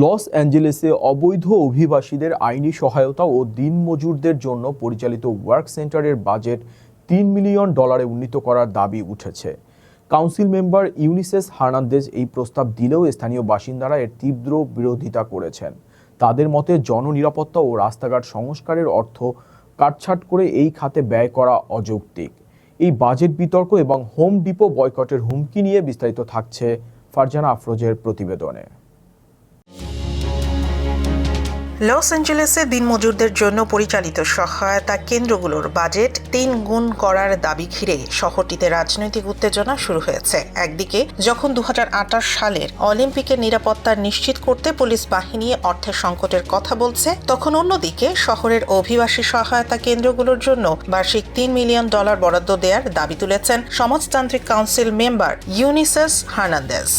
Loss অ্যাঞ্জেলেসে অবৈধ অভিবাসীদের আইনি সহায়তা ও দিনমজুরদের জন্য পরিচালিত ওয়ার্ক সেন্টারের বাজেট $3 মিলিয়ন উন্নীত করার দাবি উঠেছে। কাউন্সিল মেম্বার ইউনিসেস হার্নান্দেজ এই প্রস্তাব দিলেও স্থানীয় বাসিন্দারা এর তীব্র বিরোধিতা করেছেন। তাদের মতে জননিরাপত্তা ও রাস্তাঘাট সংস্কারের অর্থ কাটছাঁট করে এই খাতে ব্যয় করা অযৌক্তিক। এই বাজেট বিতর্ক এবং হোম ডিপো বয়কটের হুমকি নিয়ে বিস্তারিত থাকছে ফারজানা আফরোজের প্রতিবেদনে। লস অ্যাঞ্জেলেসে দিনমজুরদের জন্য পরিচালিত সহায়তা কেন্দ্রগুলোর বাজেট 3 গুণ করার দাবি ঘিরে শহরটিতে রাজনৈতিক উত্তেজনা শুরু হয়েছে। একদিকে যখন 2028 সালের অলিম্পিকের নিরাপত্তা নিশ্চিত করতে পুলিশ বাহিনী অর্থের সংকটের কথা বলছে, তখন অন্যদিকে শহরের অভিবাসী সহায়তা কেন্দ্রগুলোর জন্য বার্ষিক $3 মিলিয়ন বরাদ্দ দেওয়ার দাবি তুলেছেন সমাজতান্ত্রিক কাউন্সিল মেম্বার ইউনিসেস হার্নান্দেজ।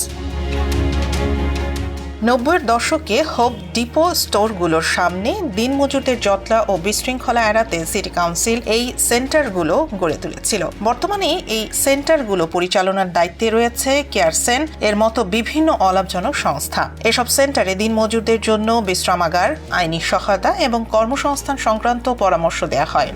90-এর দশকে হোম ডিপো স্টোরগুলোর সামনে দিনমজুরদের জটলা ও বিশৃঙ্খলা এড়াতে সিটি কাউন্সিল এই সেন্টারগুলো গড়ে তুলেছিল। বর্তমানে এই সেন্টারগুলো পরিচালনার দায়িত্বে রয়েছে কেয়ারসেন এর মতো বিভিন্ন অলাভজনক সংস্থা। এসব সেন্টারে দিনমজুরদের জন্য বিশ্রামাগার, আইনি সহায়তা এবং কর্মসংস্থান সংক্রান্ত পরামর্শ দেওয়া হয়।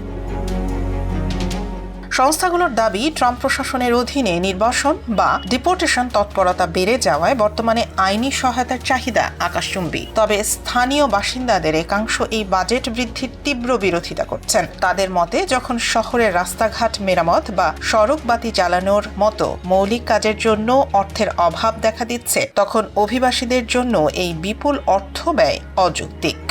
সংস্থাগুলোর দাবি, ট্রাম্প প্রশাসনের অধীনে নির্বাসন বা ডিপোর্টেশন তৎপরতা বেড়ে যাওয়ায় বর্তমানে আইনি সহায়তার চাহিদা আকাশচুম্বী। তবে স্থানীয় বাসিন্দাদের একাংশ এই বাজেট বৃদ্ধির তীব্র বিরোধিতা করছেন। তাদের মতে যখন শহরের রাস্তাঘাট মেরামত বা সড়ক বাতি জ্বালানোর মতো মৌলিক কাজের জন্য অর্থের অভাব দেখা দিচ্ছে, তখন অভিবাসীদের জন্য এই বিপুল অর্থ ব্যয় অযৌক্তিক।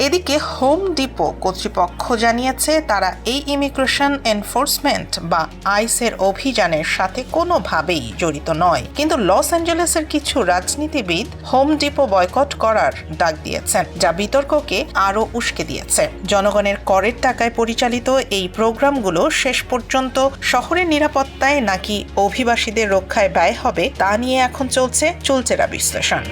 এদিকে হোম ডিপো কর্তৃপক্ষ জানিয়েছে তারা এই ইমিগ্রেশন এনফোর্সমেন্ট বা আইসের অভিযানের সাথে কোনোভাবেই জড়িত নয়। কিন্তু লস অ্যাঞ্জেলেসের কিছু রাজনীতিবিদ হোম ডিপো বয়কট করার ডাক দিয়েছেন, যা বিতর্ককে আরও উস্কে দিয়েছে। জনগণের করের টাকায় পরিচালিত এই প্রোগ্রামগুলো শেষ পর্যন্ত শহরের নিরাপত্তায় নাকি অভিবাসীদের রক্ষায় ব্যয় হবে তা নিয়ে এখন চলছে চুলচেরা বিশ্লেষণ।